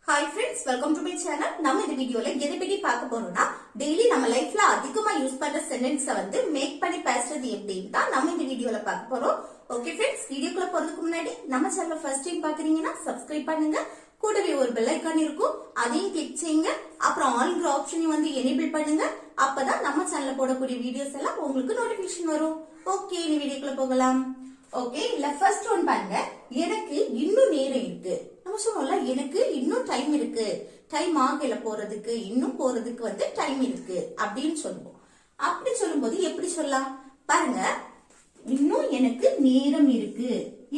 Hi friends, welcome to my channel. நம்ம இந்த வீடியோல எதை பத்தி பார்க்க போறோம்னா டெய்லி நம்ம லைஃப்ல அதிகமா யூஸ் பண்ற சென்டென்ஸை வந்து மேக் பண்ணி பேசுறது எப்படின்னு தான் நம்ம இந்த வீடியோல பார்க்க போறோம். ஓகே फ्रेंड्स, வீடியோக்குள்ள போறதுக்கு முன்னாடி நம்ம சேனலை ஃபர்ஸ்ட் டைம் பாக்குறீங்கன்னா சப்ஸ்கிரைப் பண்ணுங்க. கூடவே ஒரு பெல் ஐகான் இருக்கும், அதையும் கிளிக் செய்யுங்க. அப்புறம் ஆல்ங்கிற ஆப்ஷனையும் வந்து எனேபிள் பண்ணுங்க. அப்பதான் நம்ம சேனல்ல போடக்கூடிய வீடியோஸ் எல்லாம் உங்களுக்கு நோட்டிபிகேஷன் வரும். ஓகே, இந்த வீடியோக்குள்ள போகலாம். ஓகே, இல்ல ஃபர்ஸ்ட் ஒன் பாருங்க. எனக்கு இன்னும் நேரம் இருக்கு. நம்ம சொல்லுவோம்ல, எனக்கு இன்னும் டைம் இருக்கு, டைம் ஆகல போறதுக்கு, இன்னும் போறதுக்கு வந்து டைம் இருக்கு அப்படின்னு சொல்லுவோம். அப்படி சொல்லும்போது எப்படி சொல்லலாம் பாருங்க. இன்னும் எனக்கு நேரம் இருக்கு.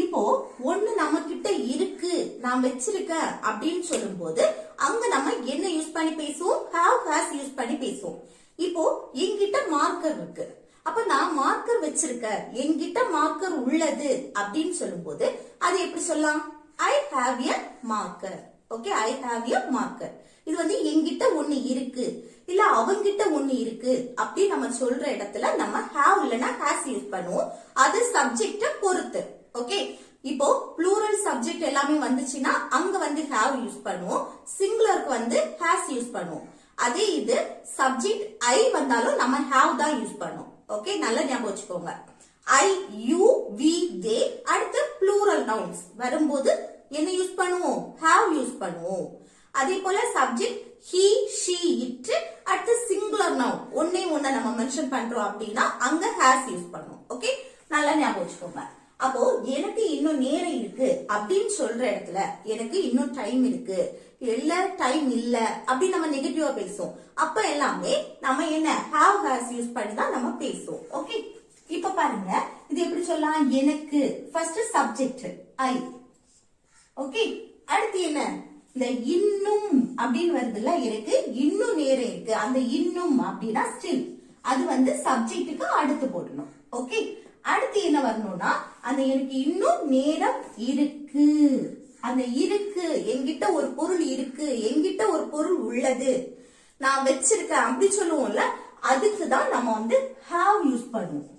இப்போ ஒண்ணு நம்ம கிட்ட இருக்கு, நான் வச்சிருக்கேன் அப்படின்னு சொல்லும் போது அங்க நம்ம என்ன யூஸ் பண்ணி பேசுவோம்? have has யூஸ் பண்ணி பேசுவோம். இப்போ என்கிட்ட மார்க்கர் இருக்கு, அப்ப நான் மார்க்கர் வச்சிருக்கேன், என்கிட்ட மார்க்கர் உள்ளது அப்படின்னு சொல்லும் போது அது எப்படி சொல்லலாம்? I have a marker. Okay, I have a marker. இது வந்து என்கிட்ட ஒண்ணு இருக்கு, இல்ல அவங்கிட்ட ஒண்ணு இருக்கு அப்படி நம்ம சொல்ற இடத்துல நம்ம have இல்லனா has யூஸ் பண்ணுவோம். அது சப்ஜெக்ட பொறுத்து. ஓகே, இப்போ ப்ளூரல் சப்ஜெக்ட் எல்லாமே வந்துச்சுன்னா அங்க வந்து have யூஸ் பண்ணுவோம், சிங்குலருக்கு வந்து has யூஸ் பண்ணுவோம். அதே இது சப்ஜெக்ட் I வந்தாலும் நம்ம have தான் யூஸ் பண்ணுவோம். ஓகே, நல்லா ஞாபகம் வச்சுக்கோங்க. I, you, we, they அடுத்து ப்ளூரல் நவுன்ஸ் வரும்போது என்ன யூஸ் பண்ணுவோம்? have யூஸ் பண்ணுவோம். அதே போல சப்ஜெக்ட் he, she, it அடுத்து சிங்குலர் நவுன் ஒண்ணே ஒண்ண நம்ம மென்ஷன் பண்றோம் அப்படின்னா அங்க has யூஸ் பண்ணுவோம். ஓகே, நல்லா ஞாபகம் வச்சுக்கோங்க. அப்போ எனக்கு இன்னும் நேரம் இருக்கு அப்படின்னு சொல்ற இடத்துல எனக்கு இன்னும் டைம் இருக்கு, இல்ல டைம் இல்ல அப்படி நம்ம நெகட்டிவா பேசுவோம். அப்ப எல்லாமே நம்ம என்ன have has யூஸ் பண்ணி தான் நம்ம பேசுவோம். ஓகே, இப்ப பாருங்க, இது எப்படி சொல்லலாம்? எனக்கு ஃபர்ஸ்ட் சப்ஜெக்ட் I. ஓகே, அடுத்து என்ன? இந்த இன்னும் அப்படின்னு வருதுல்ல, எனக்கு இன்னும் நேரம் இருக்கு, அந்த இன்னும் அப்படின்னா ஸ்டில், அது வந்து சப்ஜெக்ட்டுக்கு அடுத்து போடணும். ஓகே, அடுத்து என்ன வரணும்னா அந்த எனக்கு இன்னும் நேரம் இருக்கு, அந்த இருக்கு, என்கிட்ட ஒரு பொருள் இருக்கு, என்கிட்ட ஒரு பொருள் உள்ளது, நான் வச்சிருக்கேன் அப்படி சொல்லுவோம்ல, அதுக்கு தான் நம்ம வந்து have யூஸ் பண்ணுவோம்.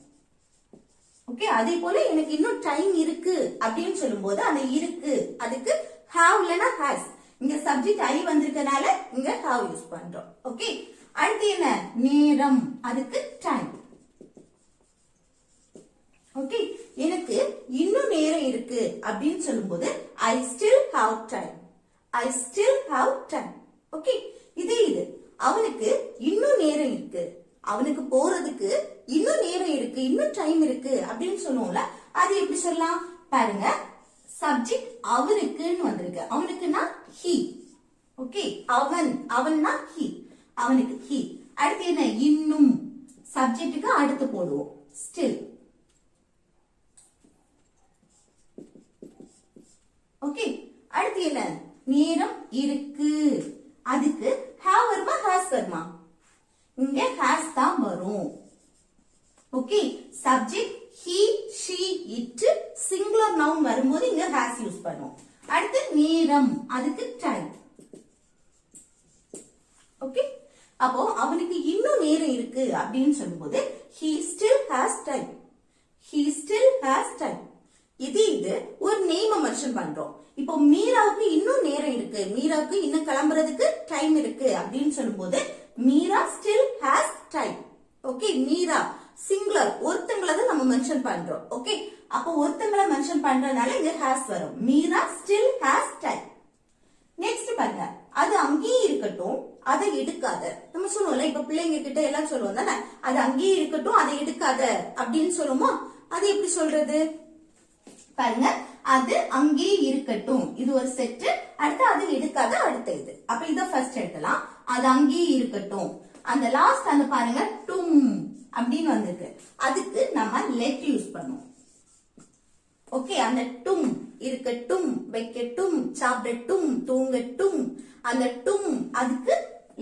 ஓகே, அதே போல எனக்கு இன்னும் டைம் இருக்கு அப்படின்னு சொல்லும் போது அந்த இருக்கு அதுக்கு have இல்லனா has. இங்க சப்ஜெக்ட் I வந்திருக்கனால இங்க have யூஸ் பண்றோம். ஓகே, அடுத்து என்ன? நேரம், அதுக்கு டைம். ஓகே, எனக்கு இன்னும் நேரம் இருக்கு அப்படின்னு சொல்லும்போது I still have time. I still have time. Okay, இது அவனுக்கு இன்னும் நேரம் இருக்கு, அவனுக்கு போறதுக்கு இன்னும் நேரம் இருக்கு, இன்னும் டைம் இருக்கு அப்படின்னு சொல்லுவோம்ல, அது எப்படி சொல்லலாம் பாருங்க. சப்ஜெக்ட் அவனுக்குன்னு வந்திருக்கு, அவனுக்குன்னா he. ஓகே, அவன்னா he, அவனுக்கு he. அடுத்து என்ன? இன்னும், சப்ஜெக்ட்டுக்கு அடுத்து போடுவோம் still. ஓகே, அடுத்து என்ன? நேரம் இருக்கு, அதுக்கு have வருமா has வருமா? இங்க has தான் வரும். Okay, subject he, she, it singular noun வரும்போது இங்க has யூஸ் பண்ணுவோம். அடுத்து நேரம், அதுக்கு டைம். ஓகே, அப்போ அவனுக்கு இன்னும் நேரம் இருக்கு அப்படின்னு சொல்லும்போது he still has time. He still has time. இது ஒரு நேம் மென்ஷன் பண்றோம். இப்போ மீராவுக்கு இன்னும் நேரம் இருக்கு, மீராவுக்கு இன்னும் கிளம்புறதுக்கு டைம் இருக்கு அப்படின்னு சொல்லும்போது Meera still has time. Okay, Meera singular, ஒருத்தங்களை தான் நம்ம மென்ஷன் பண்றோம். ஓகே, அப்போ ஒருத்தங்களை மென்ஷன் பண்றதுனால இங்க has வரும். Meera still has time. Next பாருங்க, அது அங்கேயே இருக்கட்டும், அதை எடுக்காத. நம்ம சொல்லுவோம்ல, இப்ப பிள்ளைங்க கிட்ட எல்லாம் சொல்லுவோம் தானே, அது அங்கேயே இருக்கட்டும், அதை எடுக்காத அப்படின்னு சொல்லுவோமா? அது எப்படி சொல்றது பாருங்க. அது அங்கேயே இருக்கட்டும், இது ஒரு செட். அடுத்து அது எடுக்காத அடுத்த இது. அப்ப இத ஃபர்ஸ்ட் எடுக்கலாம். அது அங்கேயே இருக்கட்டும். அந்த லாஸ்ட் அந்த பாருங்க டும் அப்படின்னு வந்திருக்கு, அதுக்கு நம்ம லெட் யூஸ் பண்ணுவோம். ஓகே, அந்த டும் இருக்கட்டும், வைக்கட்டும், சாப்பிடட்டும், தூங்கட்டும், அந்த டும் அதுக்கு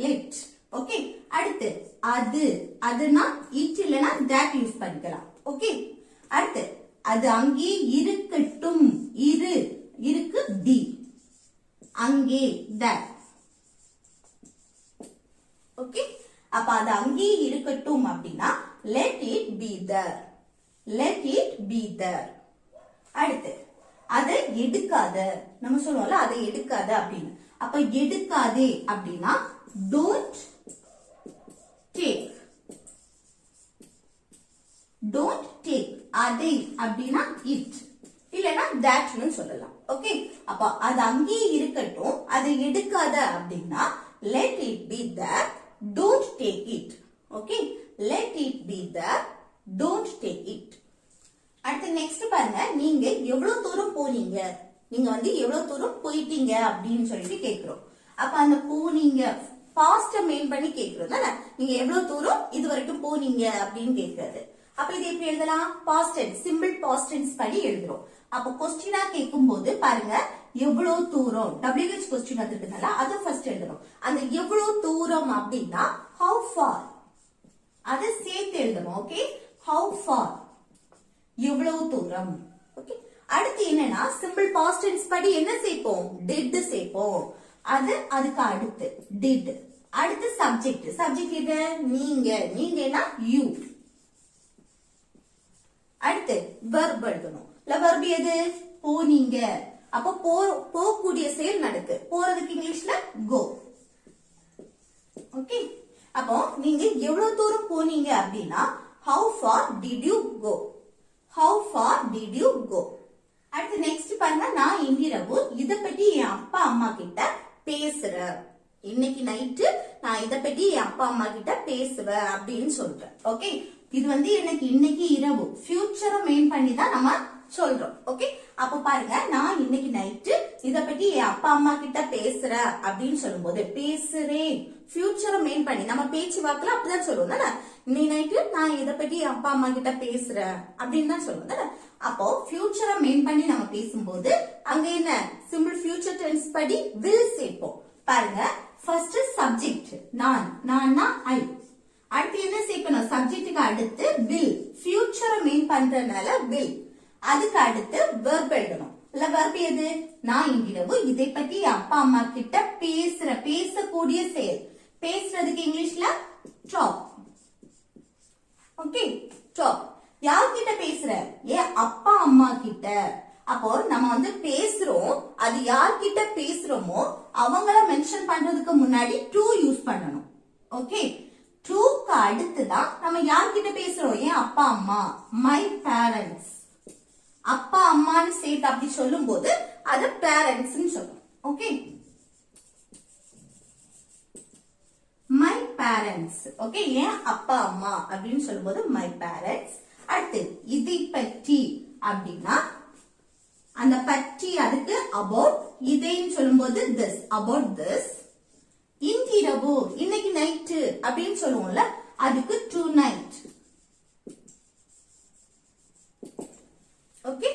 லெட். ஓகே, அடுத்து அதுனா இட் இல்லனா that யூஸ் பண்ணிக்கலாம். ஓகே, அடுத்து அது அங்கே இருக்கட்டும், இருக்கு டி, அங்கே that. ஓகே, அப்ப அது அங்கே இருக்கட்டும் அப்படின்னா let it be there. Let it be there. அடுத்து அதை எடுக்காத, நம்ம சொல்லுவோம்ல அதை எடுக்காத அப்படின்னு, அப்ப எடுக்காதே அப்படின்னா don't take. don't take. அதை அப்படின்னா it இல்லனா thatன்னு சொல்லலாம். ஓகே, அப்ப அது அங்கேயே இருக்கட்டும், அதை எடுக்காத அப்படின்னா let it be there, don't take it. Okay, let it be there, don't take it. அடுத்து நெக்ஸ்ட் பாருங்க, நீங்க எவ்வளவு தூரம் போனீங்க, நீங்க வந்து எவ்வளவு தூரம் போயிட்டீங்க அப்படின்னு சொல்லிட்டு கேக்குறோம். அப்ப அந்த போனீங்க பாஸ்ட மெயின் பண்ணி கேக்குறோம் தானே, நீங்க எவ்வளவு தூரம் இது வரைக்கும் போனீங்க அப்படின்னு கேக்குறது. அப்ப இது எப்படி எழுதலாம்? Past tense, simple past tense படி எழுதுறோம். அப்ப கொஸ்டினா கேட்கும் போது பாருங்க, எவ்வளவு தூரம் WH கொஸ்டின் வந்துருக்குனால அதை ஃபர்ஸ்ட் எழுதணும். அந்த எவ்வளவு தூரம் அப்படின்னா how far, அதை சேர்த்து எழுதணும். ஓகே, how far, எவ்வளவு தூரம். ஓகே, அடுத்து என்னன்னா சிம்பிள் பாஸ்ட் டென்ஸ் படி என்ன சேர்ப்போம்? did சேர்ப்போம். அது அதுக்கு அடுத்து did. அடுத்து சப்ஜெக்ட், சப்ஜெக்ட் எது? நீங்க, நீங்கன்னா you. அடுத்து verb எழுதணும். verb எது? போனீங்க. அப்ப போகக்கூடிய செயல் நடக்கு. போறதுக்கு இங்கிலீஷ்ல go. ஓகே, அப்போ நீங்க எவ்வளவு தூரம் போனீங்க அப்படின்னா how far did you go? how far did you go? அடுத்து நெக்ஸ்ட் பாருங்க, நான் இன்றிரவு இத பத்தி என் அப்பா அம்மா கிட்ட பேசுறேன். இன்னைக்கு நைட்டு நான் இத பத்தி என் அப்பா அம்மா கிட்ட பேசுவேன் அப்படின்னு சொல்றேன். ஓகே, இது வந்து எனக்கு இன்னைக்கு இரவு ஃபியூச்சரை மெயின் பண்ணி தான் நம்ம சொல்றோம். ஓகே, அப்ப பாருங்க, நான் இன்னைக்கு நைட்டு இத பத்தி என் அப்பா அம்மா கிட்ட பேசுறேன் அப்படின்னு சொல்லும் போது பேசுறேன் ஃபியூச்சரை மெயின் பண்ணி நம்ம பேச்சு வாக்குல அப்படிதான் சொல்லுவோம் தானே. இன்னைக்கு நைட்டு நான் இத பத்தி என் அப்பா அம்மா கிட்ட பேசுறேன் அப்படின்னு தான் சொல்லுவோம் தானே. அப்போ ஃபியூச்சரை மெயின் பண்ணி நம்ம பேசும்போது அங்க என்ன சிம்பிள் ஃபியூச்சர் டென்ஸ் படி will சேர்ப்போம். பாருங்க, ஃபர்ஸ்ட் சப்ஜெக்ட் நான், நான்னா I. அடுத்து என்ன சேர்க்கணும்? சப்ஜெக்ட்டுக்கு அடுத்து will, ஃபியூச்சரை மெயின் பண்றதுனால will. அதுக்கு அடுத்து verb எழுதணும். இல்ல verb எது? நான் இன்றிரவு இதை பத்தி அப்பா அம்மா கிட்ட பேசுற, பேசக்கூடிய செயல். பேசுறதுக்கு இங்கிலீஷ்ல talk. Okay, talk. யார்கிட்ட பேசுற? ஏன் அப்பா அம்மா கிட்ட. அப்போ நம்ம வந்து பேசுறோம், அது யார்கிட்ட பேசுறோமோ அவங்கள மென்ஷன் பண்றதுக்கு முன்னாடி to யூஸ் பண்ணணும். ஓகே, டுக்கு அடுத்துதான் நம்ம யார்கிட்ட பேசுறோம்? ஏன் அப்பா அம்மா, my parents. அப்பா அம்மான்னு சேர்த்து அப்படி சொல்லும் போது அது parents சொல்லும். Okay, my parents. ஓகே, ஏன் அப்பா அம்மா அப்படின்னு சொல்லும் போது my parents. அடுத்து இதை பற்றி அப்படின்னா அந்த பற்றி அதுக்கு about, இதைன்னு சொல்லும் போது this, about this. இன்றிரவு இன்னைக்கு நைட்டு அப்படின்னு சொல்லுவோம்ல, அதுக்கு tonight. ஓகே,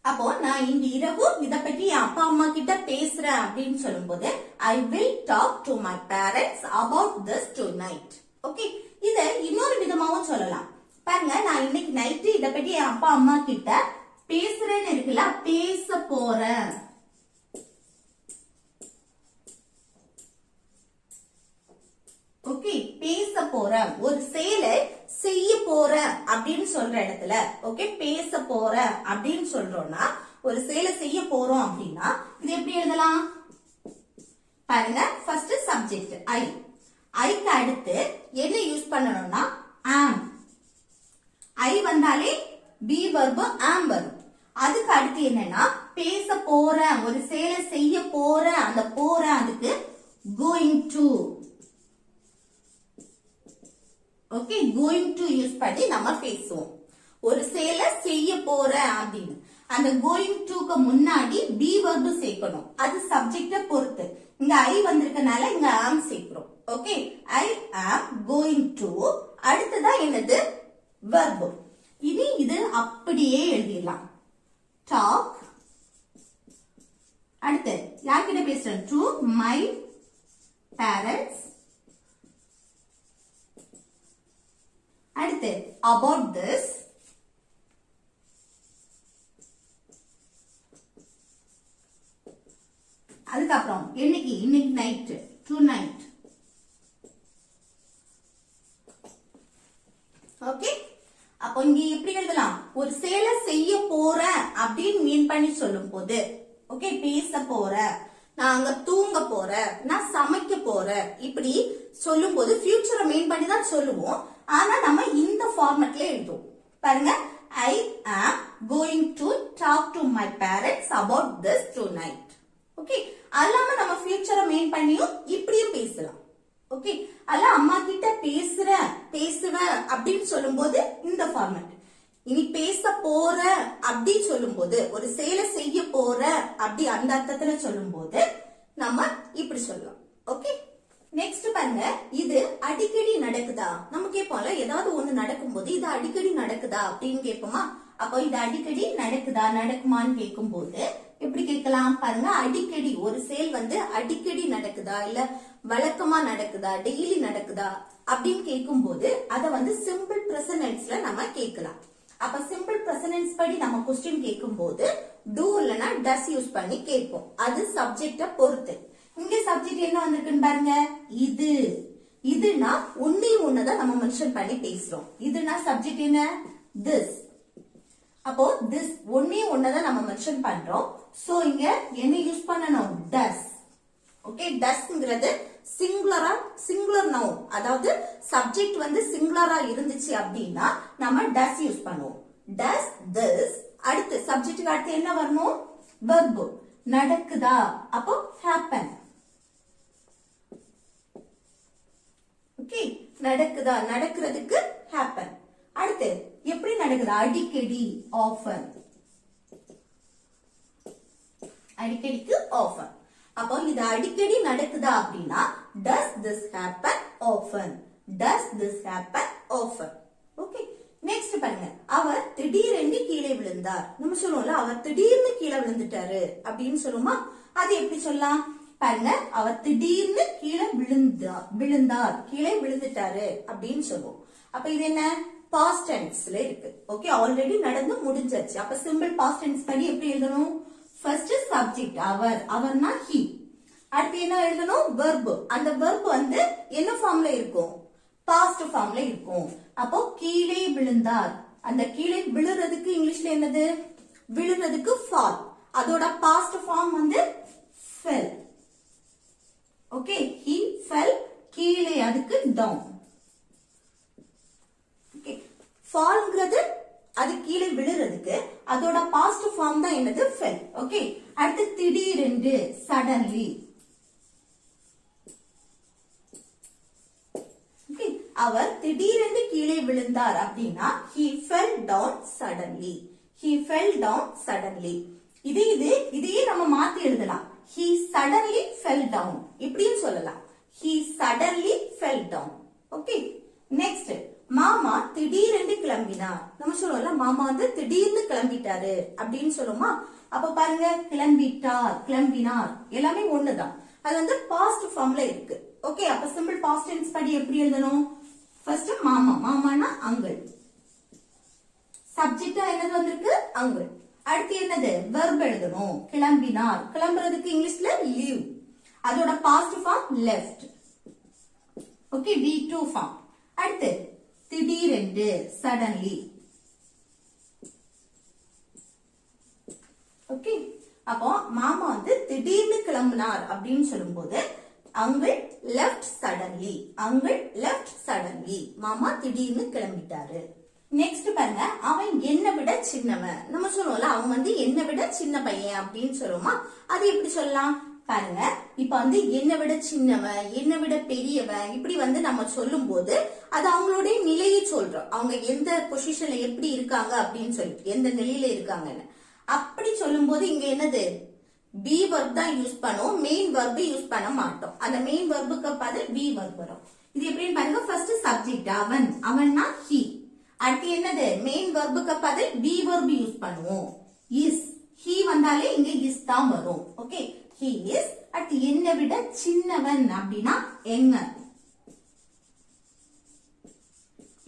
அப்போ நான் இன்று இரவு இத பத்தி என் அப்பா அம்மா கிட்ட பேசுறேன் அப்படின்னு சொல்லும் போது I will talk to my parents about this tonight. Okay, இத இன்னொரு விதமாவும் சொல்லலாம். பாருங்க, நான் இன்னைக்கு நைட்டு இத பத்தி என் அப்பா அம்மா கிட்ட பேசுறேன்னு இருக்குல்ல, பேச போறேன். ஓகே, பேச போறேன், ஒரு செயலை செய்ய போறேன் அப்படின்னு சொல்ற இடத்துல, ஓகே, பேச போறேன் அப்படின்னு சொல்றோம்னா ஒரு செயலை செய்ய போறோம் அப்படின்னா இது எப்படி எழுதலாம்? பாருங்க, ஃபர்ஸ்ட் சப்ஜெக்ட் I. ஐக்கு அடுத்து என்ன யூஸ் பண்ணணும்னா am. I வந்தாலே be verb am வரும். அதுக்கு அடுத்து என்னன்னா பேச போறேன், ஒரு செயலை செய்ய போறேன், அந்த போறேன் அதுக்கு going to. Okay, going to use பண்ணி நம்ம பேசுவோம். ஒரு செயலை செய்ய போறேன் அப்படின்னு அந்த going toக்கு முன்னாடி be verb சேர்க்கணும். அது சப்ஜெக்ட பொறுத்து. இங்க I வந்திருக்கனால இங்க am சேர்க்கிறோம். Okay, I am going to. அடுத்ததான் என்னது? verb. இனி இது அப்படியே எழுதிடலாம். talk. அடுத்து யார்கிட்ட பேசுறேன்? to my parents. அடுத்து about this. அதுக்கப்புறம் இன்னைக்கு நைட், tonight. ஓகே, அப்போ இங்க எப்படி எழுதலாம்? ஒரு செயலை செய்ய போற அப்படின்னு மீன் பண்ணி சொல்லும் போது, ஓகே, பேச போற, நான் அங்க தூங்க போறேன், நான் சமைக்க போறேன், இப்படி சொல்லும் போது ஃபியூச்சரை மெயின் பண்ணி தான் சொல்லுவோம். ஆனா நம்ம இந்த ஃபார்மட்ல எழுதுவோம். பாருங்க, I am going to talk to my parents about this tonight. Okay, அல்லாம நம்ம ஃபியூச்சரை மெயின் பண்ணியும் இப்படியும் பேசலாம். ஓகே, அல்ல அம்மா கிட்ட பேசுவேன் அப்படின்னு சொல்லும் போது இந்த ஃபார்மட். இனி பேச போற அப்படி சொல்லும் போது, ஒரு செயலை செய்ய போற அப்படி அந்த அர்த்தத்துல சொல்லும் போது நம்ம இப்படி சொல்லலாம். ஓகே, நெக்ஸ்ட் பாருங்க, இது அடிக்கடி நடக்குதா? நம்ம கேட்போம்ல, ஏதாவது ஒண்ணு நடக்கும் போது இது அடிக்கடி நடக்குதா அப்படின்னு கேட்போமா? அப்போ இது அடிக்கடி நடக்குதா, நடக்குமான்னு கேட்கும் போது எப்படி கேட்கலாம் பாருங்க. அடிக்கடி ஒரு செயல் வந்து அடிக்கடி நடக்குதா, இல்ல வழக்கமா நடக்குதா, டெய்லி நடக்குதா அப்படின்னு கேட்கும் போது அத வந்து சிம்பிள் பிரசன்ட் டென்ஸ்ல நம்ம கேட்கலாம். அப்ப சிம்பிள் பிரசன்ட் படி நம்ம கொஸ்டின் கேட்கும் போது டூ இல்லனா டஸ் யூஸ் பண்ணி கேட்போம். அது சப்ஜெக்ட பொறுத்து. இங்க சப்ஜெக்ட் என்ன வந்திருக்குன்னு பாருங்க, இது. இதுனா ஒன்னதான் நம்ம மென்ஷன் பண்ணி பேசுறோம். இதுனா சப்ஜெக்ட் என்ன, திஸ். அப்போ திஸ் ஒன்னதான் நம்ம மென்ஷன் பண்றோம். சோ இங்க என்ன யூஸ் பண்ணணும், டஸ். ஓகே, டஸ்ங்கிறது சிங்குலர் நவுன். அதாவது சப்ஜெக்ட் வந்து சிங்குலரா இருந்துச்சு அப்படின்னா நம்ம டஸ் யூஸ் பண்ணுவோம். Does, this. அடுத்து சப்ஜெக்ட்டுக்கு அடுத்து என்ன வரணும், வெர்ப். நடக்குதா, அப்போ ஹேப்பன். ஓகே, நடக்குதா, நடக்கிறதுக்கு ஹேப்பன். அடுத்து எப்படி நடக்குதா, அடிக்கடி, ஆஃபன். அடிக்கடிக்கு ஆஃபன். அப்போ இது அடிக்கடி நடக்குதா அப்படின்னா does this happen often, does this happen often. Okay, next பாருங்க, அவர் திடீரென்று கீழே விழுந்தார். நம்ம சொல்லுவோம்ல, அவர் திடீர்னு கீழே விழுந்துட்டாரு அப்படின்னு சொல்லுமா? அது எப்படி சொல்லலாம் பாருங்க, அவர் திடீர்னு கீழே விழுந்தார், கீழே விழுந்துட்டாரு அப்படின்னு சொல்லுவோம். அப்ப இது என்ன, பாஸ்ட் டென்ஸ்ல இருக்கு. ஓகே, ஆல்ரெடி நடந்து முடிஞ்சிருச்சு. அப்ப சிம்பிள் பாஸ்ட் டென்ஸ் படி எப்படி எழுதணும், ஃபர்ஸ்ட் சப்ஜெக்ட் அவர், அவர்னா he. அடுத்து என்ன எழுதணும், வெர்ப். அந்த வெர்ப் வந்து என்ன ஃபார்ம்ல இருக்கும், பாஸ்ட் ஃபார்ம்ல இருக்கும். அப்போ கீழே விழுந்தார். அந்த கீழே விழுறதுக்கு இங்கிலீஷ்ல என்னது, விழுறதுக்கு ஃபால். அதோட பாஸ்ட் ஃபார்ம் வந்து fell. ஓகே, he fell, கீழே அதுக்கு down. ஓகே, ஃபால்ங்கிறது அது கீழே விழுறதுக்கு, அதோட பாஸ்ட் ஃபார்ம் தான் என்னது, fell. ஓகே, அடுத்து திடீரென்று, suddenly. ஓகே, அவர் திடீரென்று கீழே விழுந்தார் அப்படின்னா he fell down suddenly, he fell down suddenly. இதையே நம்ம மாத்தி எழுதலாம், he suddenly fell down இப்படியும் சொல்லலாம், he suddenly fell down. Okay, next, மாமா திடீரென்று கிளம்பினார். நம்ம சொல்லுவோம்ல, மாமா வந்து திடீர்னு கிளம்பிட்டாரு அப்படின்னு சொல்லுமா? அப்ப பாருங்க, கிளம்பிட்டார், கிளம்பினார் எல்லாமே ஒண்ணுதான். அது வந்து பாஸ்ட் ஃபார்ம்ல இருக்கு. ஓகே, அப்ப சிம்பிள் பாஸ்ட் டென்ஸ் படி எப்படி எழுதணும், ஃபர்ஸ்ட் மாமா, மாமானா அங்கிள். சப்ஜெக்டா என்னது வந்திருக்கு, அங்கிள். அடுத்து என்னது, வெர்ப் எழுதணும், கிளம்பினார். கிளம்புறதுக்கு இங்கிலீஷ்ல லீவ். அதோட past form left. Okay, V2 form. அடுத்து திடீரென்று, suddenly. ஓகே, அப்போ மாமா வந்து திடீர்னு கிளம்பினார் அப்படின்னு சொல்லும்போது uncle left suddenly, uncle left suddenly. மாமா திடீர்னு கிளம்பிட்டாரு. நெக்ஸ்ட் பாருங்க, அவன் என்னை விட சின்னவன். நம்ம சொல்லுவோம்ல, அவன் வந்து என்னை விட சின்ன பையன் அப்படின்னு சொல்லுவோமா? அது எப்படி சொல்லலாம் பாருங்க. இப்ப வந்து என்னை விட சின்னவன், என்னை விட பெரியவன் இப்படி வந்து நம்ம சொல்லும் போது அது அவங்களுடைய நிலையை சொல்றோம். அவங்க எந்த பொசிஷன்ல எப்படி இருக்காங்க அப்படின்னு சொல்லிட்டு, எந்த நிலையில இருக்காங்கன்னு அப்படி சொல்லும் போது இங்க என்னது, பி வர்ப் தான் யூஸ் பண்ணுவோம், மெயின் வர்ப் யூஸ் பண்ண மாட்டோம். அந்த மெயின் வர்புக்கு பதில் பி வர்ப் வரும். இது எப்படின்னு பாருங்க, ஃபர்ஸ்ட் சப்ஜெக்ட் அவன், அவன்னா he. அடுத்து என்னது, மெயின் வர்புக்கு பதில் பி வர்ப் யூஸ் பண்ணுவோம், is. he வந்தாலே இங்க is தான் வரும். Okay, he is. அடுத்து என்னை விட சின்னவன் அப்படின்னா எங்க,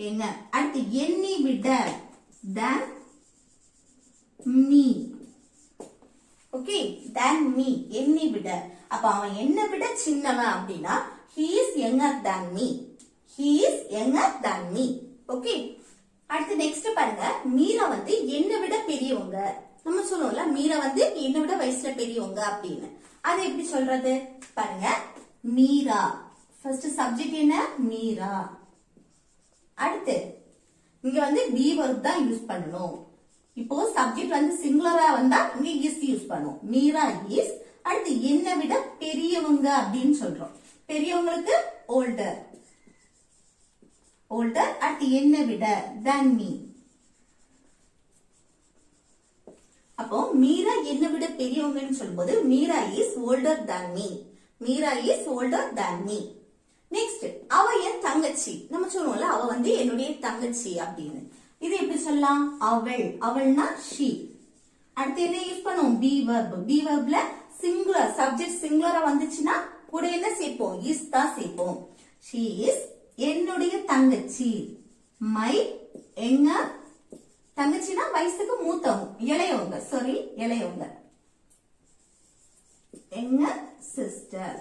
எங்க. அடுத்து என்னை விட than me. Okay, than me, என்னை விட. அப்ப அவன் என்னை விட சின்னவன் அப்படின்னா he is younger than me, he is younger than me. Okay, அடுத்து நெக்ஸ்ட் பாருங்க, மீரா வந்து என்னை விட பெரியவங்க. நம்ம சொல்லுவோம்ல, மீரா வந்து என்னை விட வயசுல பெரியவங்க அப்படின்னு. அது எப்படி சொல்றது பாருங்க. மீரா ஃபர்ஸ்ட் சப்ஜெக்ட் என்ன மீரா. அடுத்து இங்க வந்து பி வெர்ப் தான் யூஸ் பண்ணணும். இப்போ சப்ஜெக்ட் வந்து சிங்குலரா வந்தா இங்க இஸ் யூஸ் பண்ணுவோம். மீரா இஸ். அடுத்து என்னை விட பெரியவங்க அப்படின்னு சொல்றோம். பெரியவங்களுக்கு ஓல்டர் ஓல்டர். அடுத்து என்னை விட than me. அப்போ மீரா என்னை விட பெரியவங்கன்னு சொல்லும்போது Meera is older than me. Meera is older than me. Next அவ என் தங்கச்சி. நம்ம சொல்லுவோம்ல அவ வந்து என்னுடைய தங்கச்சி அப்படின்னு. இது எப்படி சொல்லலாம் அவள். அவள்னா she. அடுத்து என்ன யூஸ் பண்ணுவோம் பி வெர்ப். பி வெர்ப்ல சிங்குலர் சப்ஜெக்ட் சிங்குலரா வந்துச்சுன்னா கூட என்ன சேர்ப்போம் இஸ் தான் சேர்ப்போம். she is என்னுடைய தங்கச்சி. மை எங்க தங்கச்சினா வயசுக்கு மூத்தவங்க இளையவங்க சாரி இளையவங்க. எங்க சிஸ்டர்.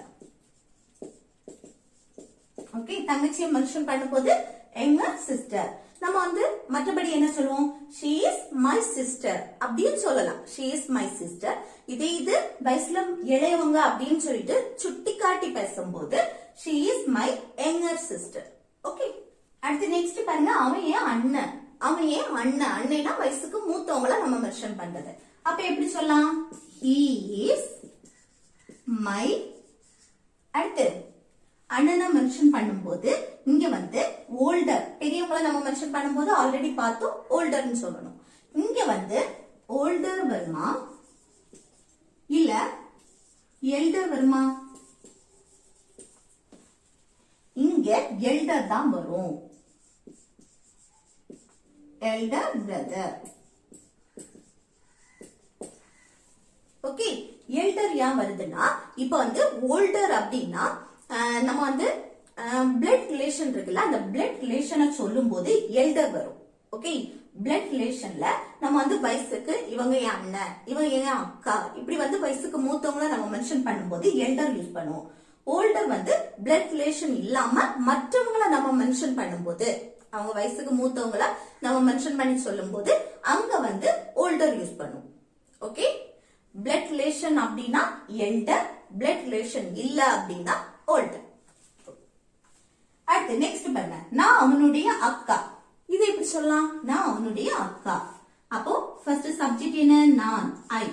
ஓகே தங்கச்சியை மென்ஷன் பண்ணும்போது எங்க சிஸ்டர். நம்ம வந்து மற்றபடி என்ன சொல்லுவோம் she is my sister அப்படின்னு சொல்லலாம். she is my sister. இதே இது வயசுல இளையவங்க அப்படின்னு சொல்லிட்டு சுட்டி காட்டி பேசும்போது she is my younger sister. Okay அடுத்து நெக்ஸ்ட் பாருங்க அவன் ஏன் அண்ணன். அவன் ஏன் அண்ணன். அண்ணனா வயசுக்கு மூத்தவங்கள நம்ம மென்ஷன் பண்றது. அப்ப எப்படி சொல்லலாம் he is my. அடுத்து அண்ணனை மென்ஷன் பண்ணும்போது இங்க வந்து ஓல்டர் பெரியவங்களை நம்ம மென்ஷன் பண்ணும்போது ஆல்ரெடி பார்த்தோம் ஓல்டர்னு சொல்லணும். இங்க வந்து ஓல்டர் வருமா இல்ல எல்டர் வருமா. இங்க எல்டர் தான் வரும். Elder brother. ஓகே எல்டர் ஏன் வருதுன்னா இப்ப வந்து ஓல்டர் அப்படின்னா நம்ம வந்து பிளட் ரிலேஷன் இருக்குல்ல அந்த பிளட் ரிலேஷனை சொல்லும் போது எல்டர் வரும். ஓகே பிளட் ரிலேஷன்ல நம்ம வந்து வயசுக்கு இவங்க என் அண்ணன் இவங்க என் அக்கா இப்படி வந்து வயசுக்கு மூத்தவங்கள நம்ம மென்ஷன் பண்ணும்போது எல்டர் யூஸ் பண்ணுவோம். ஓல்டர் வந்து பிளட் ரிலேஷன் இல்லாம மற்றவங்கள நம்ம மென்ஷன் பண்ணும்போது அவங்க வயசுக்கு மூத்தவங்கள நம்ம மென்ஷன் பண்ணி சொல்லும் போது அங்க வந்து ஓல்டர் யூஸ் பண்ணுவோம். ஓகே பிளட் ரிலேஷன் அப்படின்னா எல்டர். பிளட் ரிலேஷன் இல்ல அப்படின்னா ஓல்டர். அடுத்து நெக்ஸ்ட் பாருங்க நான் அவனுடைய அக்கா. இது எப்படி சொல்லலாம் நான் அவனுடைய அக்கா. அப்போ ஃபர்ஸ்ட் சப்ஜெக்ட் என்ன நான் ஐ.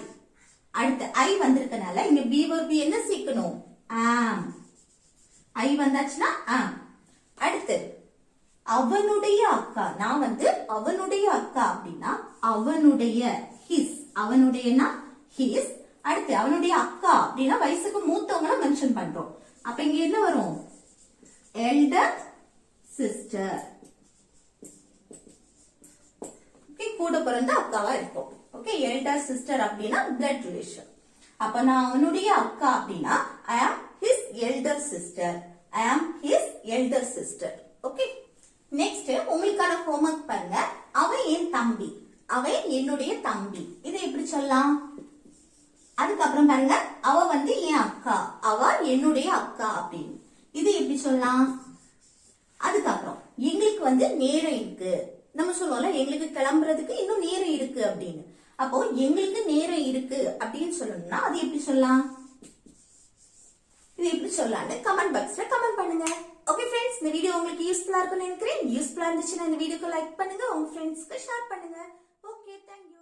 அடுத்து ஐ வந்திருக்கனால இங்க பி வெர்ப் என்ன சேர்க்கணும் am. ஐ வந்தாச்சுன்னா am. அடுத்து அவனுடைய அக்கா. நான் வந்து அவனுடைய அக்கா அப்படின்னா அவனுடைய his. அவனுடையனா his. அடுத்து அவனுடைய அக்கா அப்படின்னா வயசுக்கு மூத்தவங்கள மென்ஷன் பண்றோம். அப்ப இங்க என்ன வரும் elder sister. ஓகே கூட பிறந்த அக்காவா இருக்கும். ஓகே elder sister அப்படின்னா blood relation. அப்ப நான் அவனுடைய அக்கா அப்படின்னா I am his elder sister. I am his elder sister. Okay next உங்களுக்கான ஹோம்வொர்க் பாருங்க. அவன் என் தம்பி. அவன் என்னுடைய தம்பி. இதை எப்படி சொல்லலாம். அதுக்கப்புறம் பாருங்க அவ வந்து என் அக்கா. அவ என்னுடைய அக்கா அப்படின்னு. இது எப்படி சொல்லலாம். அதுக்கப்புறம் எங்களுக்கு வந்து நேரம் இருக்கு. நம்ம சொல்லுவோம்ல எங்களுக்கு கிளம்புறதுக்கு இன்னும் நேரம் இருக்கு அப்படின்னு. அப்போ எங்களுக்கு நேரம் இருக்கு அப்படின்னு சொல்லணும்னா அது எப்படி சொல்லலாம். இது எப்படி சொல்லலாம்னு கமெண்ட் பாக்ஸ்ல கமெண்ட் பண்ணுங்க. ஓகே ஃப்ரெண்ட்ஸ் இந்த வீடியோ உங்களுக்கு யூஸ்ஃபுல்லா இருக்கும்னு நினைக்கிறேன். யூஸ்ஃபுல்லா இருந்துச்சுன்னா இந்த வீடியோக்கு லைக் பண்ணுங்க. உங்க ஃப்ரெண்ட்ஸ்க்கு ஷேர் பண்ணுங்க. Okay thank you.